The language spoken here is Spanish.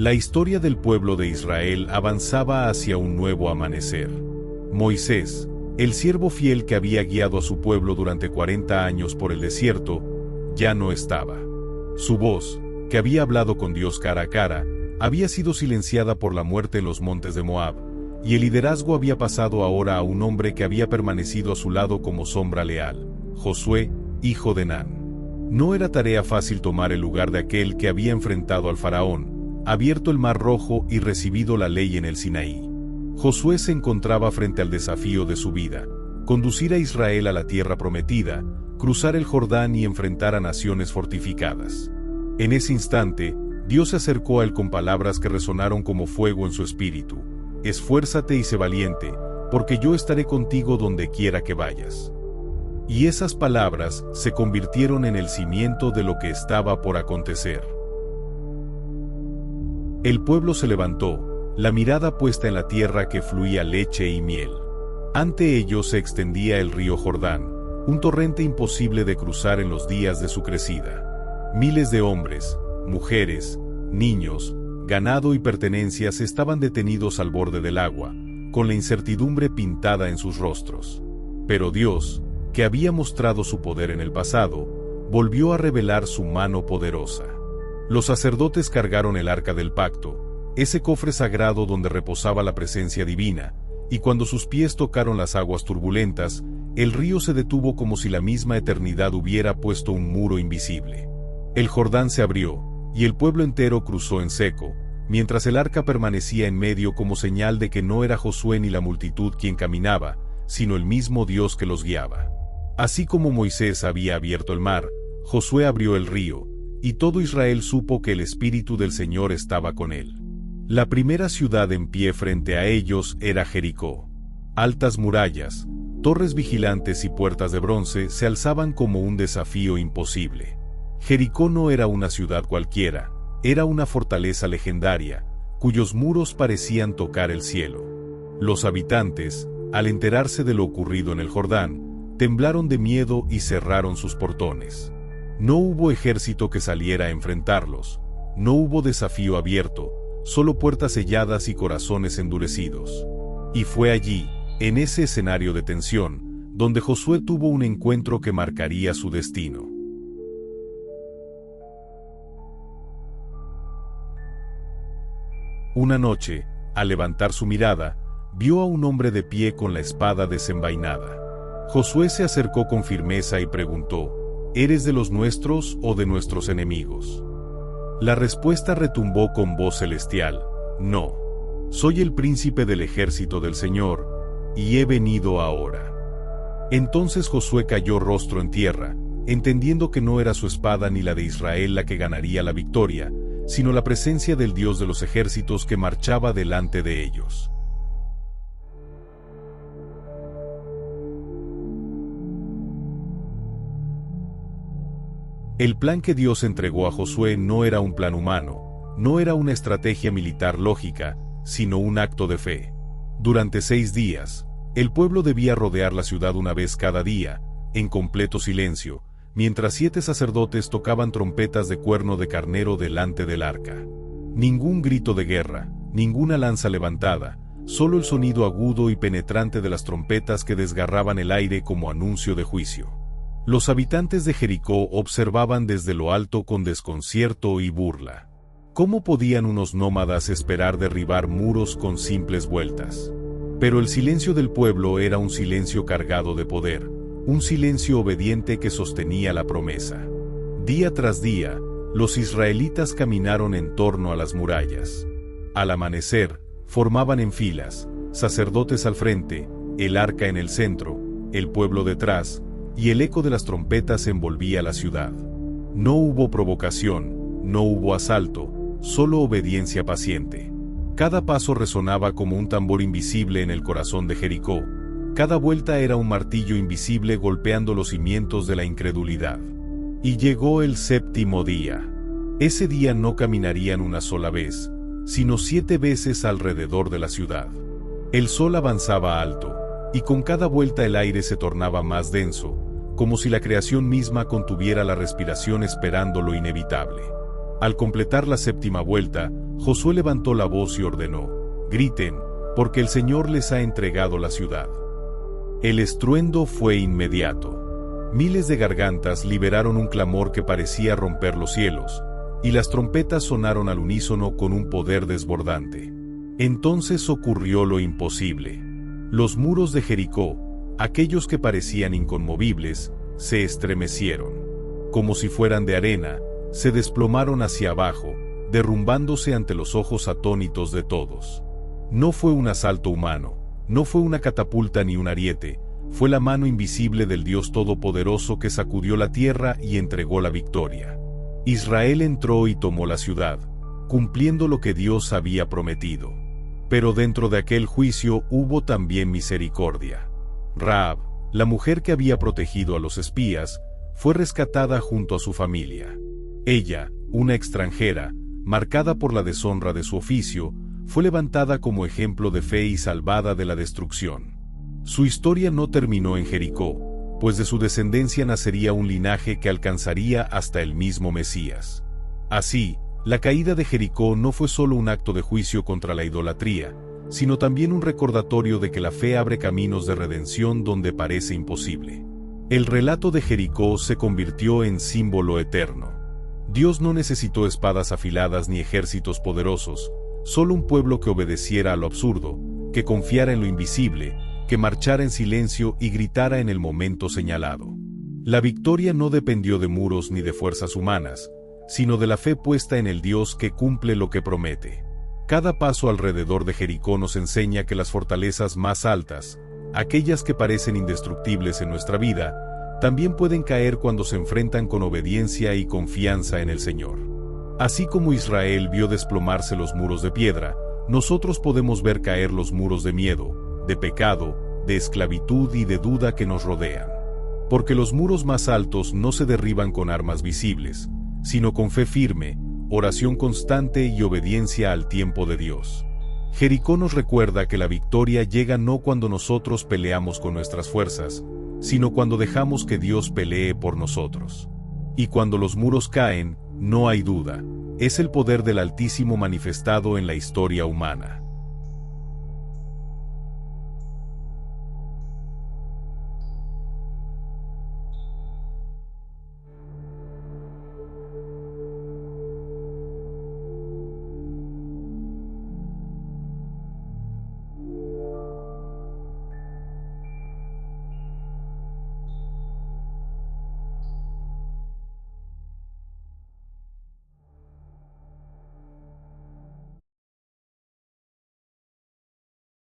La historia del pueblo de Israel avanzaba hacia un nuevo amanecer. Moisés, el siervo fiel que había guiado a su pueblo durante 40 años por el desierto, ya no estaba. Su voz, que había hablado con Dios cara a cara, había sido silenciada por la muerte en los montes de Moab, y el liderazgo había pasado ahora a un hombre que había permanecido a su lado como sombra leal, Josué, hijo de Nun. No era tarea fácil tomar el lugar de aquel que había enfrentado al faraón, abierto el Mar Rojo y recibido la ley en el Sinaí. Josué se encontraba frente al desafío de su vida: conducir a Israel a la tierra prometida, cruzar el Jordán y enfrentar a naciones fortificadas. En ese instante, Dios se acercó a él con palabras que resonaron como fuego en su espíritu: esfuérzate y sé valiente, porque yo estaré contigo donde quiera que vayas. Y esas palabras se convirtieron en el cimiento de lo que estaba por acontecer. El pueblo se levantó, la mirada puesta en la tierra que fluía leche y miel. Ante ellos se extendía el río Jordán, un torrente imposible de cruzar en los días de su crecida. Miles de hombres, mujeres, niños, ganado y pertenencias estaban detenidos al borde del agua, con la incertidumbre pintada en sus rostros. Pero Dios, que había mostrado su poder en el pasado, volvió a revelar su mano poderosa. Los sacerdotes cargaron el arca del pacto, ese cofre sagrado donde reposaba la presencia divina, y cuando sus pies tocaron las aguas turbulentas, el río se detuvo como si la misma eternidad hubiera puesto un muro invisible. El Jordán se abrió, y el pueblo entero cruzó en seco, mientras el arca permanecía en medio como señal de que no era Josué ni la multitud quien caminaba, sino el mismo Dios que los guiaba. Así como Moisés había abierto el mar, Josué abrió el río, y todo Israel supo que el Espíritu del Señor estaba con él. La primera ciudad en pie frente a ellos era Jericó. Altas murallas, torres vigilantes y puertas de bronce se alzaban como un desafío imposible. Jericó no era una ciudad cualquiera, era una fortaleza legendaria, cuyos muros parecían tocar el cielo. Los habitantes, al enterarse de lo ocurrido en el Jordán, temblaron de miedo y cerraron sus portones. No hubo ejército que saliera a enfrentarlos, no hubo desafío abierto, solo puertas selladas y corazones endurecidos. Y fue allí, en ese escenario de tensión, donde Josué tuvo un encuentro que marcaría su destino. Una noche, al levantar su mirada, vio a un hombre de pie con la espada desenvainada. Josué se acercó con firmeza y preguntó: ¿eres de los nuestros o de nuestros enemigos? La respuesta retumbó con voz celestial: no, soy el príncipe del ejército del Señor, y he venido ahora. Entonces Josué cayó rostro en tierra, entendiendo que no era su espada ni la de Israel la que ganaría la victoria, sino la presencia del Dios de los ejércitos que marchaba delante de ellos. El plan que Dios entregó a Josué no era un plan humano, no era una estrategia militar lógica, sino un acto de fe. Durante 6 días, el pueblo debía rodear la ciudad una vez cada día, en completo silencio, mientras 7 sacerdotes tocaban trompetas de cuerno de carnero delante del arca. Ningún grito de guerra, ninguna lanza levantada, solo el sonido agudo y penetrante de las trompetas que desgarraban el aire como anuncio de juicio. Los habitantes de Jericó observaban desde lo alto con desconcierto y burla. ¿Cómo podían unos nómadas esperar derribar muros con simples vueltas? Pero el silencio del pueblo era un silencio cargado de poder, un silencio obediente que sostenía la promesa. Día tras día, los israelitas caminaron en torno a las murallas. Al amanecer, formaban en filas, sacerdotes al frente, el arca en el centro, el pueblo detrás, y el eco de las trompetas envolvía la ciudad. No hubo provocación, no hubo asalto, solo obediencia paciente. Cada paso resonaba como un tambor invisible en el corazón de Jericó. Cada vuelta era un martillo invisible golpeando los cimientos de la incredulidad. Y llegó el 7º día. Ese día no caminarían una sola vez, sino 7 veces alrededor de la ciudad. El sol avanzaba alto, y con cada vuelta el aire se tornaba más denso, como si la creación misma contuviera la respiración esperando lo inevitable. Al completar la 7ª vuelta, Josué levantó la voz y ordenó: griten, porque el Señor les ha entregado la ciudad. El estruendo fue inmediato. Miles de gargantas liberaron un clamor que parecía romper los cielos, y las trompetas sonaron al unísono con un poder desbordante. Entonces ocurrió lo imposible. Los muros de Jericó, aquellos que parecían inconmovibles, se estremecieron. Como si fueran de arena, se desplomaron hacia abajo, derrumbándose ante los ojos atónitos de todos. No fue un asalto humano, no fue una catapulta ni un ariete, fue la mano invisible del Dios Todopoderoso que sacudió la tierra y entregó la victoria. Israel entró y tomó la ciudad, cumpliendo lo que Dios había prometido. Pero dentro de aquel juicio hubo también misericordia. Rahab, la mujer que había protegido a los espías, fue rescatada junto a su familia. Ella, una extranjera, marcada por la deshonra de su oficio, fue levantada como ejemplo de fe y salvada de la destrucción. Su historia no terminó en Jericó, pues de su descendencia nacería un linaje que alcanzaría hasta el mismo Mesías. Así, la caída de Jericó no fue solo un acto de juicio contra la idolatría, sino también un recordatorio de que la fe abre caminos de redención donde parece imposible. El relato de Jericó se convirtió en símbolo eterno. Dios no necesitó espadas afiladas ni ejércitos poderosos, solo un pueblo que obedeciera a lo absurdo, que confiara en lo invisible, que marchara en silencio y gritara en el momento señalado. La victoria no dependió de muros ni de fuerzas humanas, sino de la fe puesta en el Dios que cumple lo que promete. Cada paso alrededor de Jericó nos enseña que las fortalezas más altas, aquellas que parecen indestructibles en nuestra vida, también pueden caer cuando se enfrentan con obediencia y confianza en el Señor. Así como Israel vio desplomarse los muros de piedra, nosotros podemos ver caer los muros de miedo, de pecado, de esclavitud y de duda que nos rodean. Porque los muros más altos no se derriban con armas visibles, sino con fe firme, oración constante y obediencia al tiempo de Dios. Jericó nos recuerda que la victoria llega no cuando nosotros peleamos con nuestras fuerzas, sino cuando dejamos que Dios pelee por nosotros. Y cuando los muros caen, no hay duda, es el poder del Altísimo manifestado en la historia humana.